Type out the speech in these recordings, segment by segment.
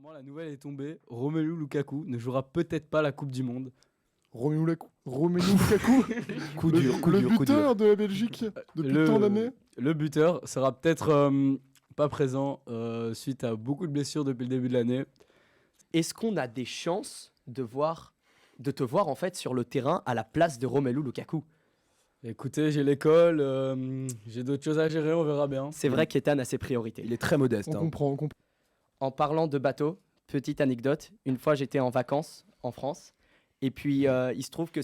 Apparemment, la nouvelle est tombée. Romelu Lukaku ne jouera peut-être pas la Coupe du Monde. Romelu Lukaku, Coup dur, coup le dur, coup buteur dur. de la Belgique depuis tant d'années. Le buteur sera peut-être pas présent suite à beaucoup de blessures depuis le début de l'année. Est-ce qu'on a des chances de te voir en fait sur le terrain à la place de Romelu Lukaku? Écoutez, j'ai l'école, j'ai d'autres choses à gérer, on verra bien. C'est vrai qu'Ethan a ses priorités. Il est très modeste. On comprend. En parlant de bateau, petite anecdote, une fois j'étais en vacances en France et puis il se trouve que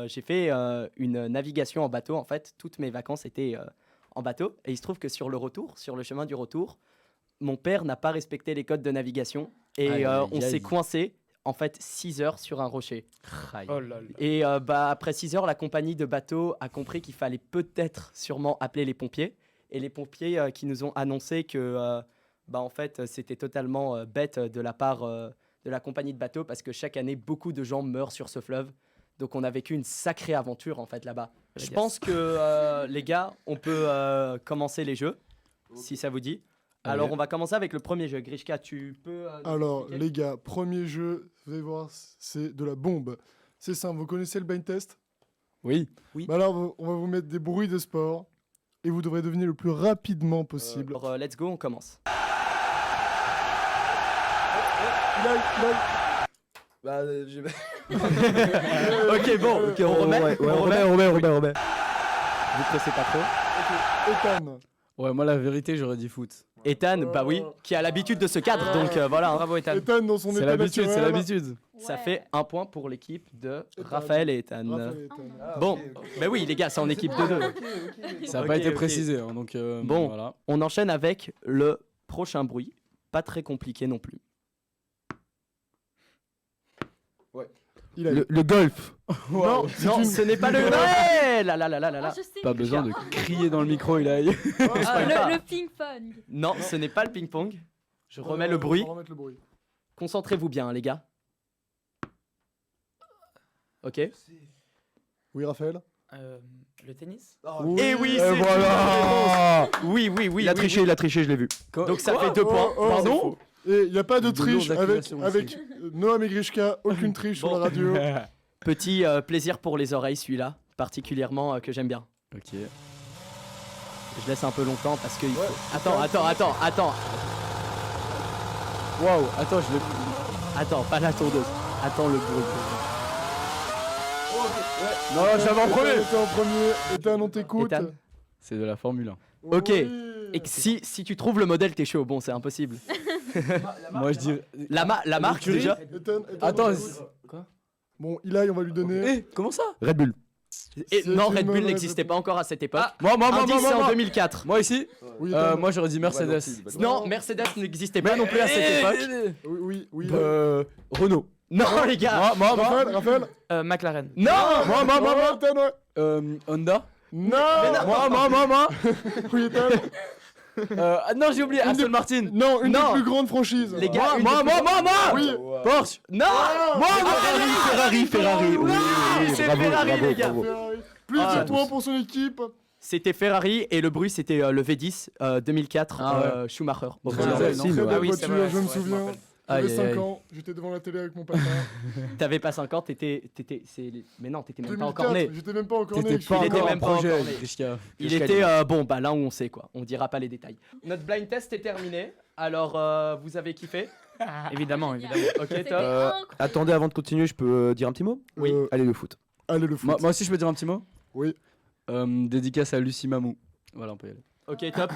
j'ai fait une navigation en bateau en fait, toutes mes vacances étaient en bateau et il se trouve que sur le chemin du retour, mon père n'a pas respecté les codes de navigation et Aïe, aïe, on aïe. s'est coincé en fait 6 heures sur un rocher. Oh là là. Et après 6 heures, la compagnie de bateau a compris qu'il fallait peut-être sûrement appeler les pompiers. Et les pompiers qui nous ont annoncé que en fait, c'était totalement bête de la part de la compagnie de bateau parce que chaque année, beaucoup de gens meurent sur ce fleuve. Donc on a vécu une sacrée aventure en fait là-bas. Je pense que les gars, on peut commencer les jeux, si ça vous dit. Alors on va commencer avec le premier jeu. Grishka, tu peux... Alors les gars, premier jeu, vous allez voir, c'est de la bombe. C'est simple, vous connaissez le blind test? Oui. Bah alors on va vous mettre des bruits de sport et vous devrez deviner le plus rapidement possible. Alors, let's go, on commence. Bah, Ok, bon, ok, on remet. on remet. Vous pressez pas trop. Ethan. Ouais, moi la vérité, j'aurais dit foot. Ethan, bah oui, qui a l'habitude de ce cadre, donc voilà. hein. Bravo Ethan. Ethan dans son C'est état l'habitude, c'est naturel. l'habitude. Ça fait un point pour l'équipe de Ethan. Raphaël et Ethan. Raphaël et Ethan. Bon, bah oui, les gars, c'est en équipe de deux. Ça n'a Ok, pas été ok. précisé, hein, donc Bon. voilà. On enchaîne avec le prochain bruit, pas très compliqué non plus. Il a Le golf. Non, c'est Non, une- ce n'est pas le... Ouais, là là là là là là. Ah, je sais. Pas besoin de crier dans le micro, il aille. pas grave. Le ping-pong. Non, ce n'est pas le ping-pong. Je remets le On bruit. va remettre le bruit. Concentrez-vous bien, hein, les gars. Ok. Oui, Raphaël. Le tennis. Et oui, Et c'est voilà. Oui, oui, oui. Il a oui, triché, oui. il a triché, je l'ai vu. Donc ça fait 2 points. oh, Pardon. Et il n'y a pas de De triche lourdes avec, accusations avec Noam et Grishka, aucune triche sur Bon. la radio. Petit plaisir pour les oreilles, celui-là, particulièrement que j'aime bien. Ok. Je laisse un peu longtemps parce que... il faut- Ouais. Attends. Waouh, attends, je l'ai. Attends, pas la tondeuse. Attends le bruit. Non, j'avais en premier. Ethan en premier. Ethan, on t'écoute. Ethan. C'est de la Formule 1. Ok. Oui. Et que si tu trouves le modèle, t'es chaud. Bon, c'est impossible. Moi, je dirais. La marque, Curie. déjà. Ethan, Attends, on t'écoute. Bon, Eli, on va lui donner. Eh, comment ça? Red Bull. Et C'est non, une Red Bull mauvaise n'existait réponse. pas encore à cette époque. Moi, Indice, c'est en 2004. Moi ici, Oui, Ethan. moi j'aurais dit Mercedes. Non, Mercedes n'existait pas non plus à cette époque. Oui. Renault. Non, les gars. Raphaël. McLaren. Non. Moi, Ethan, ouais. Honda. Non. Moi. Oui, Ethan. Ah non, j'ai oublié. Aston Martin. Non, une Non. des plus grandes franchises. Les gars, Moi. Oui. Porsche. Non. Ferrari. Oui, c'est bravo, Ferrari, bravo, les gars. bravo. Ferrari. Plus Ah, de points pour son équipe. C'était Ferrari et le bruit c'était le V10 2004 Ah Schumacher. Très Très belle, belle, non non Très Ah belle oui, c'est voiture, vrai, je me c'est vrai, je me souviens. rappelle. J'avais Aïe, 5 aïe. ans, j'étais devant la télé avec mon papa. T'avais pas 5 ans, mais non, t'étais même pas encore 2004, né. j'étais même pas encore né. T'étais je pas suis- était encore même en pas projet, encore né. Grishka. Il Jusqu'à était là où on sait quoi. On dira pas les détails. Notre blind test est terminé. Alors vous avez kiffé? Évidemment. Ok, C'était top. incroyable. Attendez, avant de continuer, je peux dire un petit mot? Oui. Allez, le foot. Allez, le foot. Moi aussi, je peux dire un petit mot. Oui. Dédicace à Lucie Mamou. Voilà, on peut y aller. Ok, top.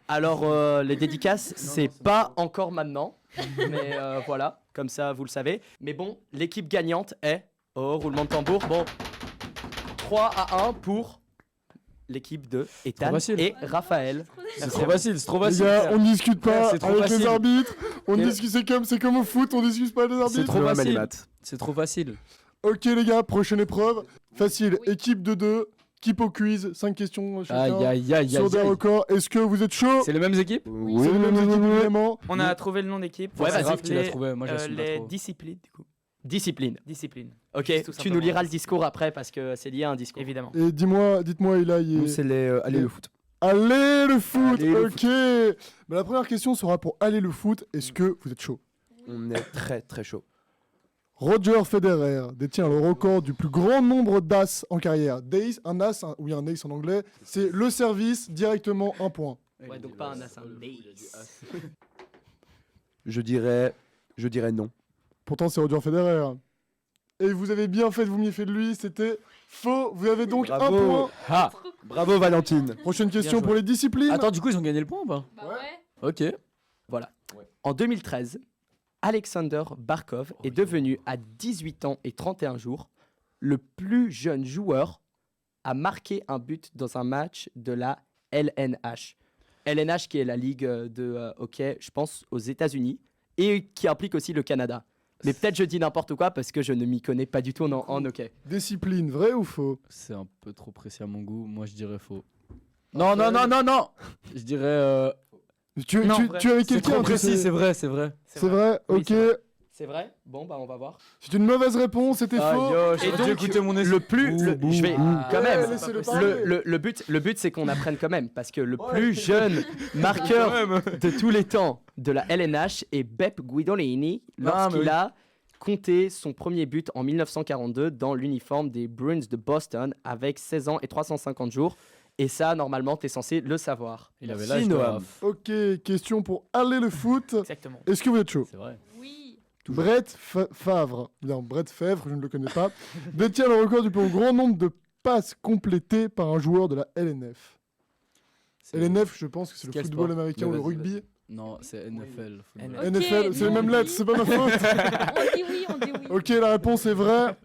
Alors les dédicaces, c'est pas encore maintenant, mais voilà, comme ça vous le savez. Mais bon, l'équipe gagnante est roulement de tambour. Bon, 3-1 pour l'équipe de Ethan facile. et Raphaël. C'est trop facile, c'est trop Les facile. gars, on discute pas C'est trop avec facile. les arbitres. On Et- discute, c'est comme au foot, on discute pas avec les C'est arbitres. trop Noam et les facile. maths. C'est trop facile. Ok les gars, prochaine épreuve. Facile, Oui. équipe de 2, keep au quiz, 5 questions chacun. Aïe. Sur des records. Est-ce que vous êtes chaud? C'est les mêmes équipes? Oui, C'est les mêmes équipes évidemment. On a trouvé le nom d'équipe. Ouais, Ça vas-y. Raph qui l'a s'appelait, trouvé, moi j'assume pas les trop. disciplines, du coup. Discipline. Tout Ok, tu nous simplement. liras le discours après parce que c'est lié à un discours. Évidemment. Et dites-moi Eli. Nous, c'est les. Allez, le foot. Allez le foot, Allez, le ok. Mais la première question sera pour aller le foot. Est-ce que vous êtes chaud? On est très très chaud. Roger Federer détient le record du plus grand nombre d'as en carrière. Days, un as, oui un ace en anglais, c'est le service directement un point. Ouais, donc pas un as, un ace. Je dirais non. Pourtant c'est Roger Federer. Et vous avez bien fait de vous méfier de lui, c'était faux. Vous avez donc Bravo. un point. Ah Bravo Valentine. Prochaine question joué. pour les disciplines. Attends, du coup, ils ont gagné le point ou pas? Bah ouais. Ok. Voilà. En 2013, Alexander Barkov est devenu à 18 ans et 31 jours le plus jeune joueur à marquer un but dans un match de la LNH. LNH qui est la ligue de hockey, je pense, aux États-Unis et qui implique aussi le Canada. Mais peut-être je dis n'importe quoi parce que je ne m'y connais pas du tout en hockey. Discipline, vrai ou faux? C'est un peu trop précis à mon goût. Moi, je dirais faux. Non, non, non, non, non. Je dirais. Non, Tu vrai. es avec C'est quelqu'un trop tu précis, sais. c'est vrai, c'est vrai. C'est vrai, Oui, ok. c'est C'est vrai? Bon, bah on va voir. C'est une mauvaise réponse, c'était Ah, faux. yo, Et j'aurais dû donc, écouter mon esprit. Le plus, je vais quand Ouais, même. laissez-le pas parler. Le but c'est qu'on apprenne quand même parce que le plus jeune marqueur de tous les temps de la LNH est Beppe Guidolini lorsqu'il mais oui. a compté son premier but en 1942 dans l'uniforme des Bruins de Boston avec 16 ans et 350 jours. Et ça, normalement, t'es censé le savoir. Il avait Merci, l'âge de Noam. Raph. Ok, question pour aller le foot. Exactement. Est-ce que vous êtes chaud? C'est vrai. Oui. Brett Favre, non, Brett Favre, je ne le connais pas, détient le record du plus grand nombre de passes complétées par un joueur de la LNF. C'est- LNF, je pense que c'est le Quel football sport? américain ou le Vas-y, rugby. Non, c'est NFL. football. NFL. Ok, NFL, c'est les nous, mêmes on lettres, dit- c'est pas ma faute. On dit oui, on dit oui. Ok, la réponse est vraie.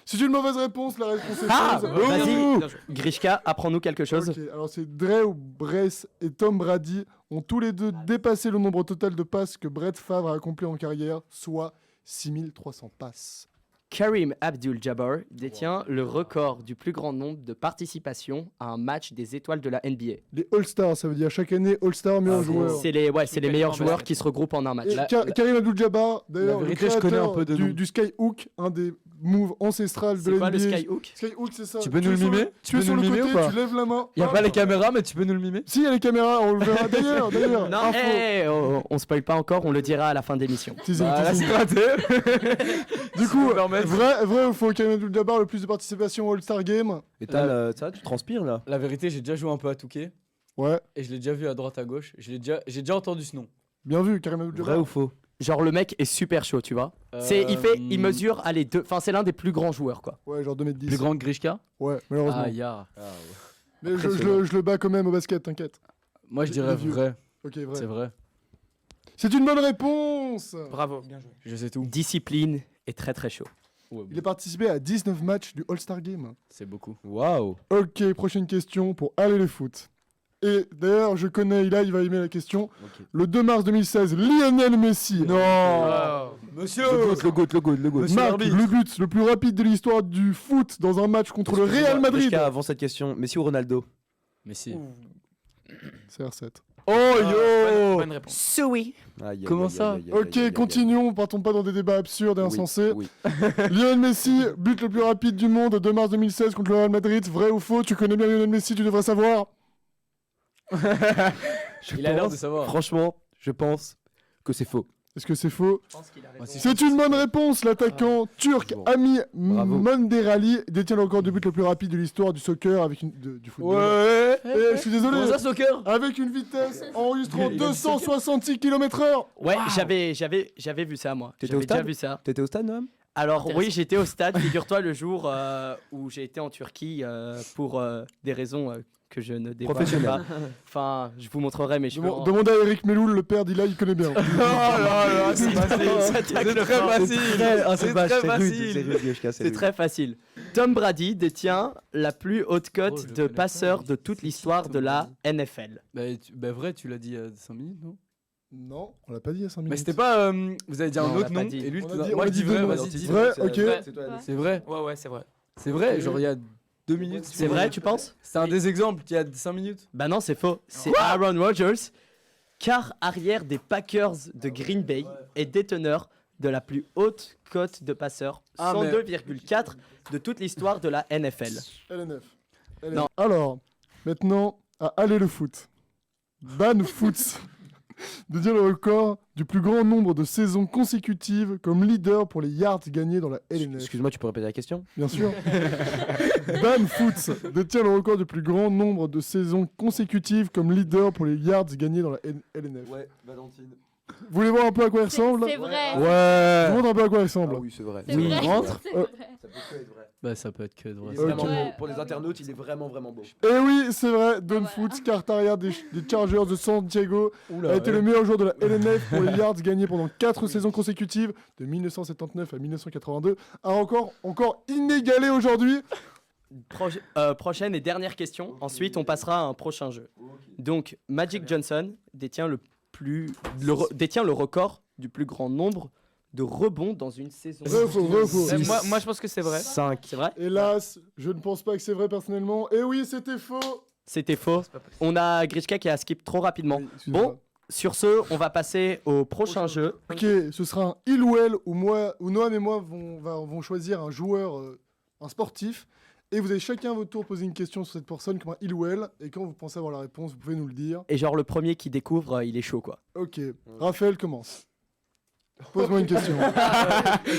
C'est une mauvaise réponse, la réponse est Ah, fausse. vas-y, Grishka, apprends-nous quelque chose. Ok, alors c'est Drew Brees et Tom Brady ont tous les deux dépassé le nombre total de passes que Brett Favre a accompli en carrière, soit 6300 passes. Karim Abdul-Jabbar détient le record du plus grand nombre de participations à un match des étoiles de la NBA. Les All-Stars, ça veut dire chaque année All-Star meilleur Ah, joueur. C'est les Super meilleurs en joueurs basket. qui se regroupent en un match. Et La- Karim Abdul-Jabbar, d'ailleurs, la le vérité, je connais un créateur peu de nom. du Skyhook, un des moves ancestrales de C'est la quoi le NBA. Skyhook? Skyhook, c'est ça. Tu peux nous le es sur mimer? Tu Tu es peux sur nous le le mimer côté, ou pas? tu lèves la main. Il y a hop. pas les caméras, mais tu peux nous le mimer? Si, il y a les caméras, on le verra d'ailleurs. Non, Info. on spoil pas encore, on le dira à la fin de l'émission. Teasing, Bah, là, teasing. c'est raté. Du coup, peux me permettre. vrai ou faux, Karim Abdul-Jabbar le plus de participation au All-Star Game? Et t'as ça, tu transpires là. La vérité, j'ai déjà joué un peu à Touquet Ouais, et je l'ai déjà vu à droite à gauche. J'ai déjà entendu ce nom. bien vu, Karim Abdul-Jabbar. Vrai ou faux? Genre le mec est super chaud, tu vois. Il mesure, allez, enfin c'est l'un des plus grands joueurs quoi. Ouais, genre 2m10. Plus grand que Grishka? Ouais, malheureusement. Ah, ya. Mais je impressionnant. le bats quand même au basket, t'inquiète. Moi, je Il est dirais vieux. vrai. Ok, C'est vrai. vrai. C'est une bonne réponse. Bravo, bien joué. Je sais tout. Discipline est très très chaud. Ouais, Il a participé à 19 matchs du All-Star Game. c'est beaucoup. Waouh. Ok, prochaine question pour aller le foot. Et d'ailleurs, je connais Ila, il va aimer la question. Ok. Le 2 mars 2016, Lionel Messi Monsieur Le goat. Monsieur marque l'arbitre. le but le plus rapide de l'histoire du foot dans un match contre le Real Madrid. Grishka, avant cette question, Messi ou Ronaldo? Messi. CR7. Oh Bonne réponse. Soui. Aïe, Comment aïe, ça aïe, aïe, aïe, Ok, aïe, aïe, continuons, partons pas dans des débats absurdes et aïe. insensés. Oui. Lionel Messi, but le plus rapide du monde, 2 mars 2016 contre le Real Madrid. Vrai ou faux? Tu connais bien Lionel Messi, tu devrais savoir. Il a l'air de savoir. Franchement, je pense que c'est faux. Est-ce que c'est faux? Moi, si C'est une bonne réponse. L'attaquant turc Bon. Ami Bravo. Monderali détient le record de but le plus rapide de l'histoire du soccer avec du football. Ouais. Eh, je suis désolé. Comment ça, soccer? Avec une vitesse enregistrant Il a dit 266 km/h. Ouais, j'avais vu ça moi. T'étais au J'avais déjà stade vu ça. T'étais au stade, Noam? Alors Intéressant. oui, j'étais au stade, figure-toi, le jour où j'ai été en Turquie pour des raisons que je ne dévoile Professionnel. pas. Enfin, je vous montrerai mes cheveux. Demandez à Eric Meloul, le père d'Ila, il connaît bien. Oh là là, c'est facile. C'est très facile. C'est très facile. C'est très facile. Tom Brady détient la plus haute cote Oh, je de connais passeurs pas. de toute l'histoire de la NFL. Bah, vrai, tu l'as dit il y a 5 minutes, non? Non, on l'a pas dit il y a 5 minutes. Mais c'était pas. Vous avez dit Non, un on autre l'a pas nom dit. et lui, On tu a l'as- dit- moi on je a dis dit vrai, deux noms. vas-y, dis Vrai, vrai. ok. C'est vrai. Ouais, c'est vrai. C'est vrai, genre il y a 2 minutes. C'est vrai, tu penses? C'est un des exemples il y a 5 minutes. Bah non, c'est faux. C'est Aaron Rodgers, quart arrière des Packers de Green Bay et déteneur de la plus haute cote de passeurs, Ah, mais- 102,4 de toute l'histoire de la NFL. LNF. Non. Alors, maintenant, à aller le foot. Ban Foots. détient le record du plus grand nombre de saisons consécutives comme leader pour les yards gagnés dans la LNF. Excuse-moi, tu peux répéter la question? Bien sûr. Dan Foots détient le record du plus grand nombre de saisons consécutives comme leader pour les yards gagnés dans la LNF. Ouais, Valentine. Vous voulez voir un peu à quoi il ressemble? C'est vrai. Je vous Ouais. montre un peu à quoi il ressemble. Ah oui, c'est vrai. C'est Oui, vrai. il rentre. C'est vrai. Ça peut que être vrai. Bah, ça peut être que de vrai. Il est ça. vraiment Ouais. beau. Pour les internautes, il est vraiment beau. Et oui, c'est vrai, Don Voilà. Foots, carte arrière des Chargers de San Diego, Oula, a été ouais. le meilleur joueur de la LNF pour les yards gagnés pendant 4 saisons consécutives, de 1979 à 1982, a encore inégalé aujourd'hui. Prochaine et dernière question. Ensuite, on passera à un prochain jeu. Donc, Magic Johnson détient détient le record du plus grand nombre de rebonds dans une saison. Vrai ou faux, vrai ou faux? Ouais, moi, je pense que c'est vrai. 5. C'est vrai? Hélas, je ne pense pas que c'est vrai personnellement. Et oui, c'était faux. C'était faux. pas possible. On a Grishka qui a skip trop rapidement. Oui, excusez-moi. Bon, sur ce, on va passer au prochain jeu. Ok, ce sera un il ou elle où Noam et moi vont choisir un joueur, un sportif. Et vous avez chacun à votre tour poser une question sur cette personne comme un il ou elle. Et quand vous pensez avoir la réponse, vous pouvez nous le dire. Et genre, le premier qui découvre, il est chaud, quoi. Ok, Raphaël commence. Pose-moi une question. Ok.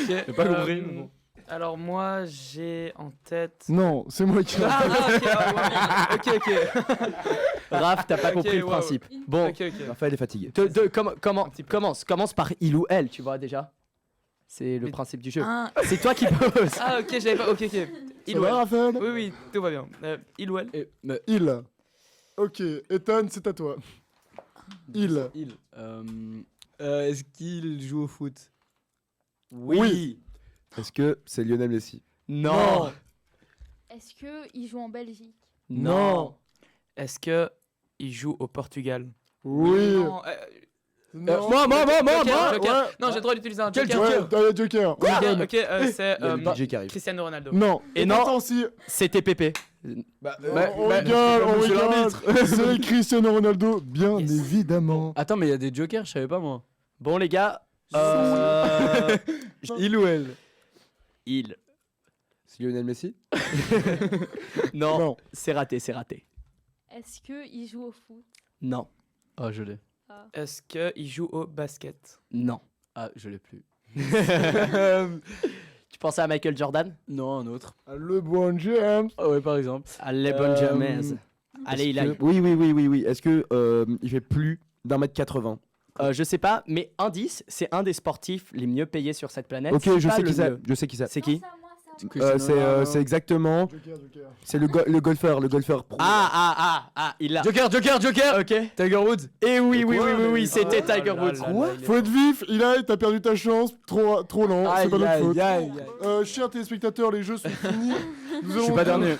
J'ai pas compris, mais bon. Alors moi, j'ai en tête. Non, c'est moi qui. Ok. Raph, t'as pas Ok, compris le ouais, principe. Bon, Ok. Raphaël est fatigué. commence par il ou elle, tu vois déjà. C'est le Mais- principe du jeu. Un- C'est toi qui poses. Ah ok, j'avais pas. Ok. Il Ça ou va, elle. Raphaël? Oui, tout va bien. Il ou elle. Et, mais, Il. Ok, Ethan, c'est à toi. Il. Est-ce qu'il joue au foot? Oui. Est-ce que c'est Lionel Messi? Non. Est-ce qu'il joue en Belgique? Non. Est-ce que il joue au Portugal? Oui. Non. Non. Moi, Joker. Ouais. Non, j'ai le droit d'utiliser un Quel Joker. Ouais, t'as le Joker. On Ok, donne. ok, c'est Il y a le DJ qui arrive. Cristiano Ronaldo. Non. Et non. Attends, si. C'était Pépé. Bah, On rigole. C'est Cristiano Ronaldo, bien Yes. évidemment. Attends, mais il y a des jokers, je savais pas moi. Bon, les gars. Il ou elle? Il. C'est Lionel Messi? Non, Non. c'est raté. Est-ce qu'il joue au foot? Non. Ah, je l'ai. Est-ce que il joue au basket? Non. Ah, je l'ai plus. Tu pensais à Michael Jordan? Non, un autre. LeBron James. Ah ouais, par exemple. À LeBron James. Allez, il a. Oui. Est-ce que il fait plus d'1m80? Je sais pas, mais indice, c'est un des sportifs les mieux payés sur cette planète. Ok, C'est je pas sais le qui c'est. mieux. Je sais qui c'est. C'est qui? Moi, ça. C'est exactement. Joker. C'est le golfeur pro. Il l'a. Joker. Ok. Tiger Woods. Et oui, mais- c'était Oh là Tiger là Woods. là là, il est- Faut être vif, t'as perdu ta chance, trop lent, c'est pas notre faute. aïe. Chers téléspectateurs, les jeux sont finis. Nous Je suis allons pas dernier.